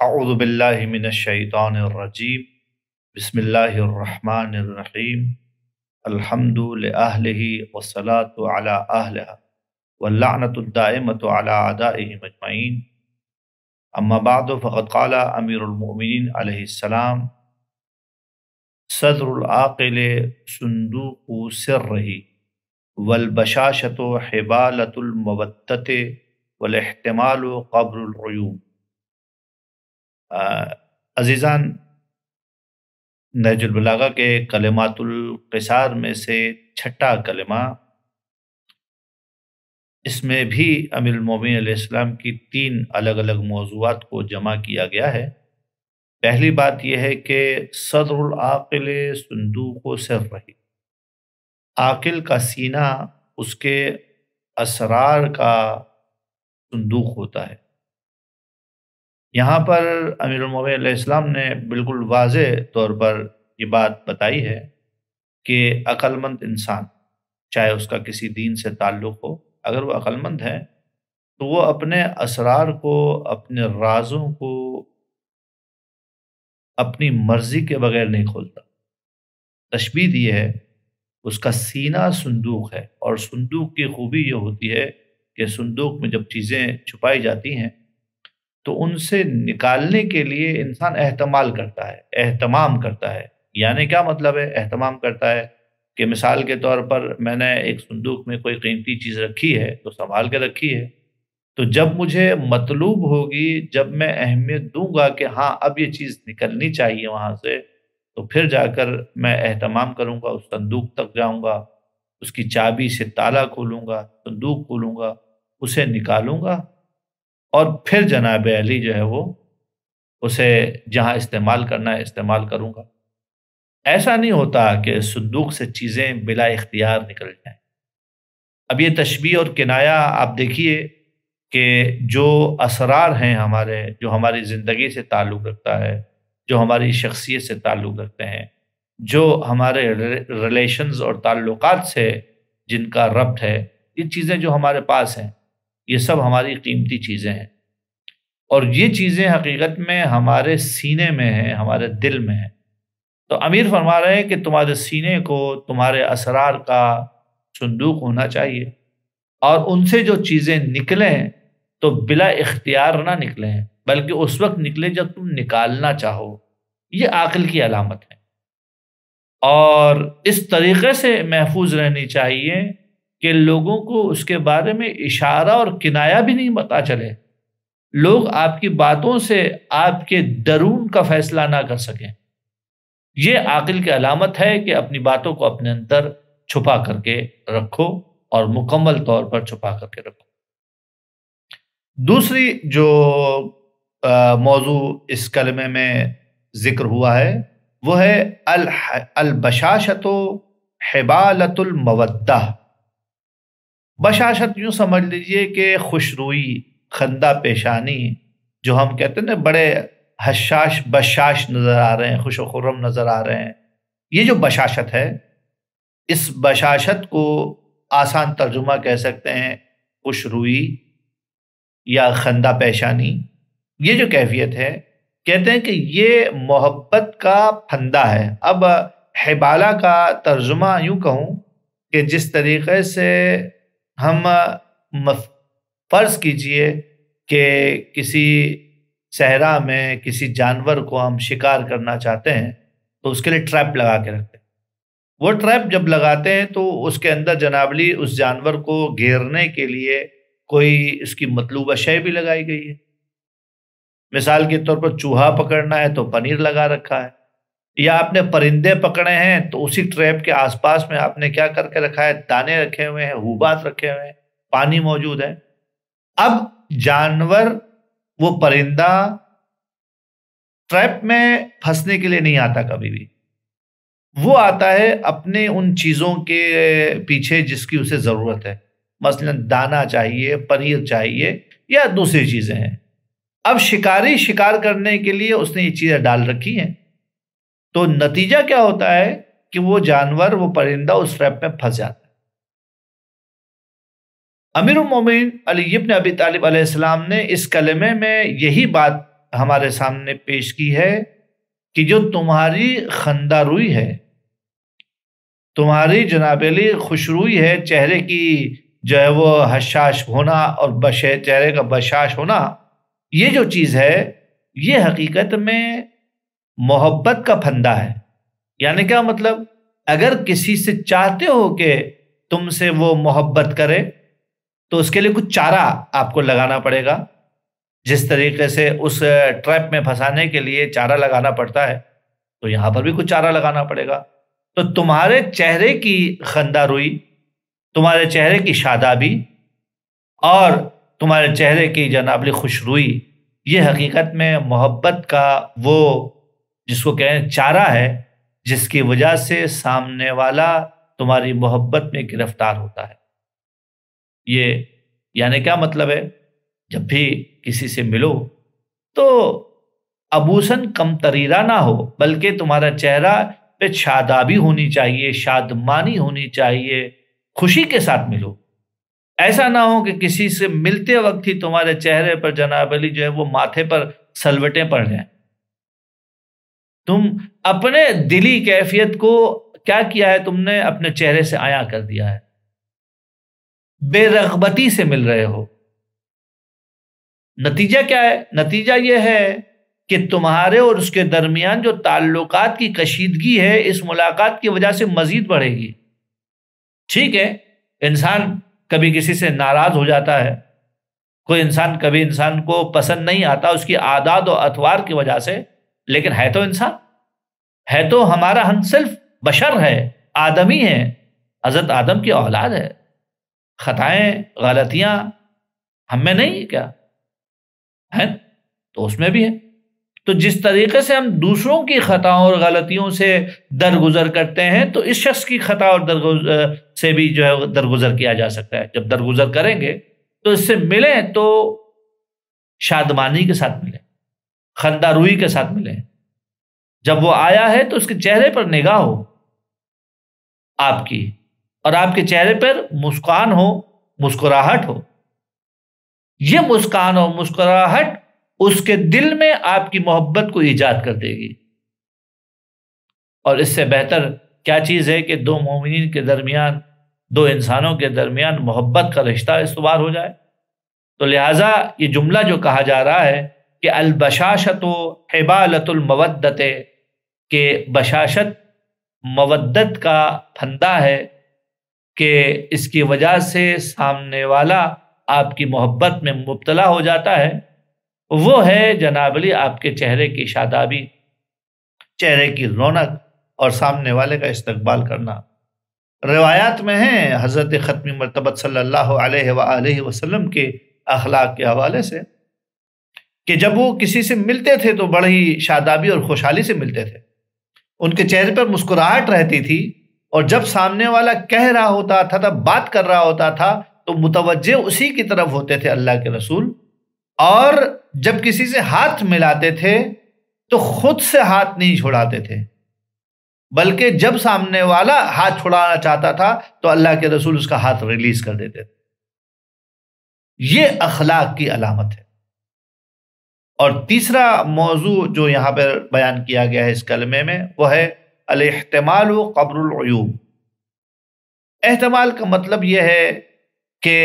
اعوذ باللہ من الشیطان الرجیم بسم اللہ الرحمن الرحیم الحمد لأہلہ والصلاة علی اہلہ واللعنۃ الدائمۃ علی اعدائہم اجمعین اما بعد فقد قال امیر المؤمنین علیہ السلام صدر العاقل صندوق سرہ والبشاشۃ حبالۃ المودۃ والاحتمال قبر العیوب۔ عزیزان، نہج البلاغہ کے کلمات القصار میں سے چھٹا کلمہ، اس میں بھی امیر المومنین علیہ السلام کی تین الگ الگ موضوعات کو جمع کیا گیا ہے۔ پہلی بات یہ ہے کہ صدر العاقل صندوق سرہ، عاقل کا سینہ اس کے اسرار کا صندوق ہوتا ہے۔ یہاں پر امیر المومنین علیہ السلام نے بالکل واضح طور پر یہ بات بتائی ہے کہ عقل مند انسان، چاہے اس کا کسی دین سے تعلق ہو، اگر وہ عقل مند ہے تو وہ اپنے اسرار کو، اپنے رازوں کو اپنی مرضی کے بغیر نہیں کھولتا۔ تشبیہ دی ہے، اس کا سینہ صندوق ہے، اور صندوق کی خوبی یہ ہوتی ہے کہ صندوق میں جب چیزیں چھپائی جاتی ہیں تو ان سے نکالنے کے لیے انسان اہتمام کرتا ہے۔ یعنی کیا مطلب ہے اہتمام کرتا ہے؟ کہ مثال کے طور پر میں نے ایک صندوق میں کوئی قیمتی چیز رکھی ہے تو سنبھال کے رکھی ہے، تو جب مجھے مطلوب ہوگی، جب میں اہمیت دوں گا کہ ہاں اب یہ چیز نکلنی چاہیے وہاں سے، تو پھر جا کر میں اہتمام کروں گا، اس صندوق تک جاؤں گا، اس کی چابی سے تالا کھولوں گا، صندوق کھولوں گا، اسے نکالوں گا، اور پھر جناب علی جو ہے وہ اسے جہاں استعمال کرنا ہے استعمال کروں گا۔ ایسا نہیں ہوتا کہ صندوق سے چیزیں بلا اختیار نکل جائیں۔ اب یہ تشبیہ اور کنایہ آپ دیکھیے کہ جو اسرار ہیں ہمارے، جو ہماری زندگی سے تعلق رکھتا ہے، جو ہماری شخصیت سے تعلق رکھتے ہیں، جو ہمارے ریلیشنز اور تعلقات سے جن کا ربط ہے، یہ چیزیں جو ہمارے پاس ہیں، یہ سب ہماری قیمتی چیزیں ہیں، اور یہ چیزیں حقیقت میں ہمارے سینے میں ہیں، ہمارے دل میں ہیں۔ تو امیر فرما رہے ہیں کہ تمہارے سینے کو تمہارے اسرار کا صندوق ہونا چاہیے، اور ان سے جو چیزیں نکلیں تو بلا اختیار نہ نکلیں، بلکہ اس وقت نکلے جب تم نکالنا چاہو۔ یہ عقل کی علامت ہے، اور اس طریقے سے محفوظ رہنی چاہیے کہ لوگوں کو اس کے بارے میں اشارہ اور کنایہ بھی نہیں پتا چلے، لوگ آپ کی باتوں سے آپ کے درون کا فیصلہ نہ کر سکیں۔ یہ عاقل کی علامت ہے کہ اپنی باتوں کو اپنے اندر چھپا کر کے رکھو، اور مکمل طور پر چھپا کر کے رکھو۔ دوسری جو موضوع اس کلمے میں ذکر ہوا ہے وہ ہے البشاشۃ حبالۃ المودہ۔ بشاشت یوں سمجھ لیجئے کہ خوش روئی، خندہ پیشانی، جو ہم کہتے ہیں نا بڑے حشاش بشاش نظر آ رہے ہیں، خوش و خرم نظر آ رہے ہیں، یہ جو بشاشت ہے، اس بشاشت کو آسان ترجمہ کہہ سکتے ہیں خوش روئی یا خندہ پیشانی۔ یہ جو کیفیت ہے، کہتے ہیں کہ یہ محبت کا پھندہ ہے۔ اب حبالہ کا ترجمہ یوں کہوں کہ جس طریقے سے ہم فرض کیجئے کہ کسی صحرا میں کسی جانور کو ہم شکار کرنا چاہتے ہیں تو اس کے لیے ٹریپ لگا کے رکھتے ہیں۔ وہ ٹریپ جب لگاتے ہیں تو اس کے اندر جناب علی اس جانور کو گھیرنے کے لیے کوئی اس کی مطلوبہ شے بھی لگائی گئی ہے۔ مثال کے طور پر چوہا پکڑنا ہے تو پنیر لگا رکھا ہے، یا آپ نے پرندے پکڑے ہیں تو اسی ٹریپ کے آس پاس میں آپ نے کیا کر کے رکھا ہے، دانے رکھے ہوئے ہیں، حبوبات رکھے ہوئے ہیں، پانی موجود ہے۔ اب جانور، وہ پرندہ ٹریپ میں پھنسنے کے لیے نہیں آتا کبھی بھی، وہ آتا ہے اپنے ان چیزوں کے پیچھے جس کی اسے ضرورت ہے، مثلا دانا چاہیے، پنیر چاہیے، یا دوسری چیزیں ہیں۔ اب شکاری شکار کرنے کے لیے اس نے یہ چیزیں ڈال رکھی ہیں، تو نتیجہ کیا ہوتا ہے کہ وہ جانور، وہ پرندہ اس ٹریپ میں پھنس جاتا ہے۔ امیر المومنین علی ابن ابی طالب علیہ السلام نے اس کلمے میں یہی بات ہمارے سامنے پیش کی ہے کہ جو تمہاری خندہ روئی ہے، تمہاری جناب علی خوشروئی ہے، چہرے کی جو ہے وہ حشاش ہونا اور چہرے کا بشاش ہونا، یہ جو چیز ہے یہ حقیقت میں محبت کا پھندا ہے۔ یعنی کیا مطلب؟ اگر کسی سے چاہتے ہو کہ تم سے وہ محبت کرے تو اس کے لیے کچھ چارہ آپ کو لگانا پڑے گا، جس طریقے سے اس ٹریپ میں پھنسانے کے لیے چارہ لگانا پڑتا ہے، تو یہاں پر بھی کچھ چارہ لگانا پڑے گا۔ تو تمہارے چہرے کی خندہ روئی، تمہارے چہرے کی شادابی اور تمہارے چہرے کی جناب خوش روئی، یہ حقیقت میں محبت کا وہ جس کو کہیں چارہ ہے، جس کی وجہ سے سامنے والا تمہاری محبت میں گرفتار ہوتا ہے۔ یہ یعنی کیا مطلب ہے؟ جب بھی کسی سے ملو تو ابوسن کم تریرا نہ ہو، بلکہ تمہارا چہرہ پہ شادابی ہونی چاہیے، شادمانی ہونی چاہیے، خوشی کے ساتھ ملو۔ ایسا نہ ہو کہ کسی سے ملتے وقت ہی تمہارے چہرے پر جناب علی جو ہے وہ ماتھے پر سلوٹیں پڑ جائیں۔ تم اپنے دلی کیفیت کو کیا کیا ہے؟ تم نے اپنے چہرے سے عیاں کر دیا ہے، بے رغبتی سے مل رہے ہو۔ نتیجہ کیا ہے؟ نتیجہ یہ ہے کہ تمہارے اور اس کے درمیان جو تعلقات کی کشیدگی ہے اس ملاقات کی وجہ سے مزید بڑھے گی۔ ٹھیک ہے، انسان کبھی کسی سے ناراض ہو جاتا ہے، کوئی انسان کبھی انسان کو پسند نہیں آتا اس کی عادات و اطوار کی وجہ سے، لیکن ہے تو انسان، ہے تو ہمارا ہم صرف بشر ہے، آدمی ہے، حضرت آدم کی اولاد ہے، خطائیں غلطیاں ہم میں نہیں کیا ہیں؟ تو اس میں بھی ہے۔ تو جس طریقے سے ہم دوسروں کی خطاؤں اور غلطیوں سے درگزر کرتے ہیں تو اس شخص کی خطا اور درگزر سے بھی جو ہے درگزر کیا جا سکتا ہے۔ جب درگزر کریں گے تو اس سے ملیں تو شادمانی کے ساتھ ملیں، خندہ روئی کے ساتھ ملیں۔ جب وہ آیا ہے تو اس کے چہرے پر نگاہ ہو آپ کی، اور آپ کے چہرے پر مسکان ہو، مسکراہٹ ہو۔ یہ مسکان اور مسکراہٹ اس کے دل میں آپ کی محبت کو ایجاد کر دے گی۔ اور اس سے بہتر کیا چیز ہے کہ دو مومنین کے درمیان، دو انسانوں کے درمیان محبت کا رشتہ استوار ہو جائے۔ تو لہٰذا یہ جملہ جو کہا جا رہا ہے کہ البشاشت حبالۃ المودۃ، کہ بشاشت مودت کا پھندا ہے، کہ اس کی وجہ سے سامنے والا آپ کی محبت میں مبتلا ہو جاتا ہے، وہ ہے جناب علی آپ کے چہرے کی شادابی، چہرے کی رونق اور سامنے والے کا استقبال کرنا۔ روایات میں ہیں حضرت ختمی مرتبت صلی اللہ علیہ وآلہ وسلم کے اخلاق کے حوالے سے کہ جب وہ کسی سے ملتے تھے تو بڑی شادابی اور خوشحالی سے ملتے تھے، ان کے چہرے پر مسکراہٹ رہتی تھی، اور جب سامنے والا کہہ رہا ہوتا تھا، بات کر رہا ہوتا تھا تو متوجہ اسی کی طرف ہوتے تھے اللہ کے رسول، اور جب کسی سے ہاتھ ملاتے تھے تو خود سے ہاتھ نہیں چھڑاتے تھے، بلکہ جب سامنے والا ہاتھ چھڑانا چاہتا تھا تو اللہ کے رسول اس کا ہاتھ ریلیز کر دیتے تھے۔ یہ اخلاق کی علامت ہے۔ اور تیسرا موضوع جو یہاں پر بیان کیا گیا ہے اس کلمے میں وہ ہے الاحتمال قبل العیوب۔ احتمال کا مطلب یہ ہے کہ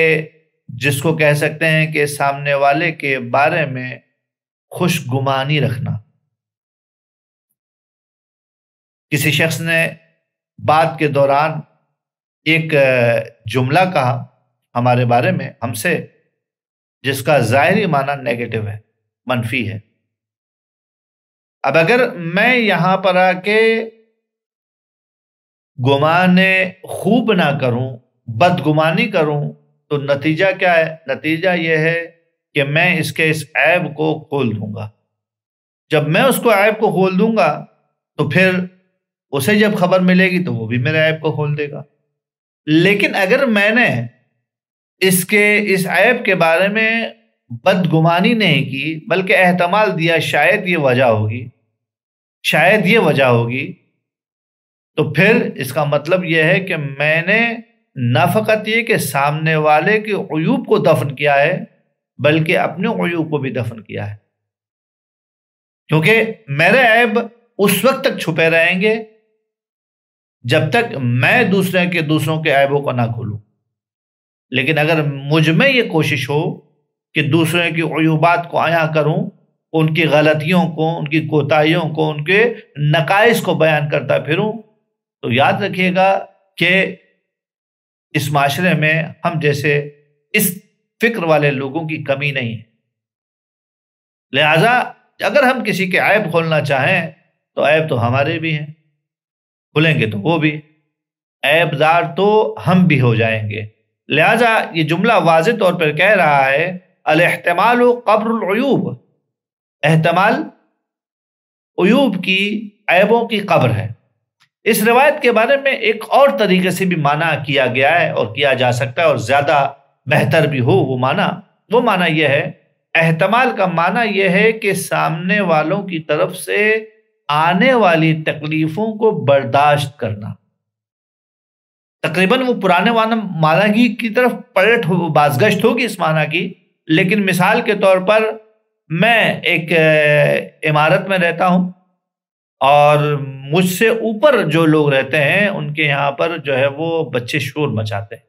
جس کو کہہ سکتے ہیں کہ سامنے والے کے بارے میں خوش گمانی رکھنا۔ کسی شخص نے بات کے دوران ایک جملہ کہا ہمارے بارے میں ہم سے، جس کا ظاہری معنی نیگیٹو ہے، منفی ہے۔ اب اگر میں یہاں پر آ کے گمان خوب نہ کروں، بدگمانی کروں، تو نتیجہ کیا ہے؟ نتیجہ یہ ہے کہ میں اس کے اس عیب کو کھول دوں گا۔ جب میں اس کو عیب کو کھول دوں گا تو پھر اسے جب خبر ملے گی تو وہ بھی میرے عیب کو کھول دے گا۔ لیکن اگر میں نے اس کے اس عیب کے بارے میں بدگمانی نہیں کی بلکہ احتمال دیا شاید یہ وجہ ہوگی، شاید یہ وجہ ہوگی، تو پھر اس کا مطلب یہ ہے کہ میں نے نہ فقط یہ کہ سامنے والے کے عیوب کو دفن کیا ہے بلکہ اپنے عیوب کو بھی دفن کیا ہے۔ کیونکہ میرے عیب اس وقت تک چھپے رہیں گے جب تک میں دوسروں کے عیبوں کو نہ کھولوں، لیکن اگر مجھ میں یہ کوشش ہو کہ دوسروں کی عیوبات کو عیاں کروں، ان کی غلطیوں کو، ان کی کوتاہیوں کو، ان کے نقائص کو بیان کرتا پھروں، تو یاد رکھیے گا کہ اس معاشرے میں ہم جیسے اس فکر والے لوگوں کی کمی نہیں ہے۔ لہذا اگر ہم کسی کے عیب کھولنا چاہیں تو عیب تو ہمارے بھی ہیں، کھلیں گے تو وہ بھی، عیب دار تو ہم بھی ہو جائیں گے۔ لہذا یہ جملہ واضح طور پر کہہ رہا ہے الاحتمال قبر العیوب، احتمال عیوب کی، عیبوں کی قبر ہے۔ اس روایت کے بارے میں ایک اور طریقے سے بھی معنی کیا گیا ہے اور کیا جا سکتا ہے، اور زیادہ بہتر بھی ہو وہ معنی یہ ہے، احتمال کا معنی یہ ہے کہ سامنے والوں کی طرف سے آنے والی تکلیفوں کو برداشت کرنا۔ تقریباً وہ پرانے معنی کی طرف بازگشت ہوگی اس معنی کی، لیکن مثال کے طور پر میں ایک عمارت میں رہتا ہوں اور مجھ سے اوپر جو لوگ رہتے ہیں ان کے یہاں پر جو ہے وہ بچے شور مچاتے ہیں،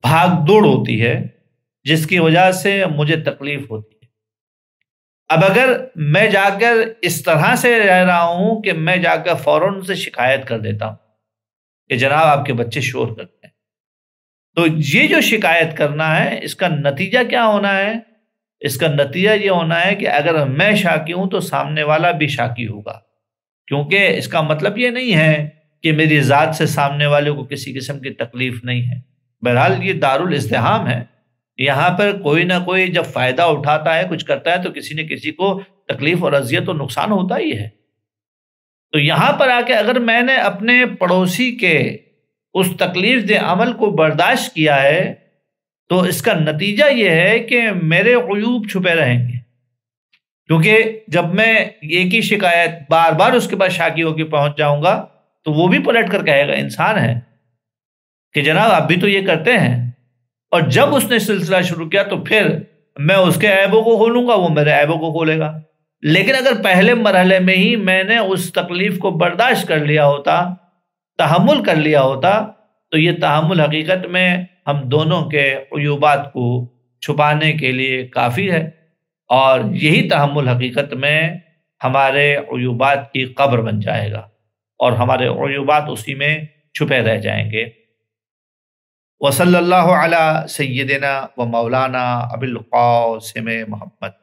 بھاگ دوڑ ہوتی ہے، جس کی وجہ سے مجھے تکلیف ہوتی ہے۔ اب اگر میں جا کر اس طرح سے رہ رہا ہوں کہ میں جا کر فوراً سے شکایت کر دیتا ہوں کہ جناب آپ کے بچے شور کرتے ہیں، تو یہ جو شکایت کرنا ہے اس کا نتیجہ کیا ہونا ہے؟ اس کا نتیجہ یہ ہونا ہے کہ اگر میں شاکی ہوں تو سامنے والا بھی شاکی ہوگا، کیونکہ اس کا مطلب یہ نہیں ہے کہ میری ذات سے سامنے والے کو کسی قسم کی تکلیف نہیں ہے۔ بہرحال یہ دارالازدحام ہے، یہاں پر کوئی نہ کوئی جب فائدہ اٹھاتا ہے، کچھ کرتا ہے، تو کسی نہ کسی کو تکلیف اور اذیت و نقصان ہوتا ہی ہے۔ تو یہاں پر آ کے اگر میں نے اپنے پڑوسی کے اس تکلیف دہ عمل کو برداشت کیا ہے تو اس کا نتیجہ یہ ہے کہ میرے عیوب چھپے رہیں گے، کیونکہ جب میں ایک ہی شکایت بار بار اس کے بعد شاکی ہو کے پہنچ جاؤں گا تو وہ بھی پلٹ کر کہے گا، انسان ہے، کہ جناب آپ بھی تو یہ کرتے ہیں۔ اور جب اس نے سلسلہ شروع کیا تو پھر میں اس کے عیبوں کو کھولوں گا، وہ میرے عیبوں کو کھولے گا۔ لیکن اگر پہلے مرحلے میں ہی میں نے اس تکلیف کو برداشت کر لیا ہوتا، تحمل کر لیا ہوتا، تو یہ تحمل حقیقت میں ہم دونوں کے عیوبات کو چھپانے کے لیے کافی ہے، اور یہی تحمل حقیقت میں ہمارے عیوبات کی قبر بن جائے گا اور ہمارے عیوبات اسی میں چھپے رہ جائیں گے۔ وصلی اللہ علی سیدنا و مولانا ابی القاسم محمد۔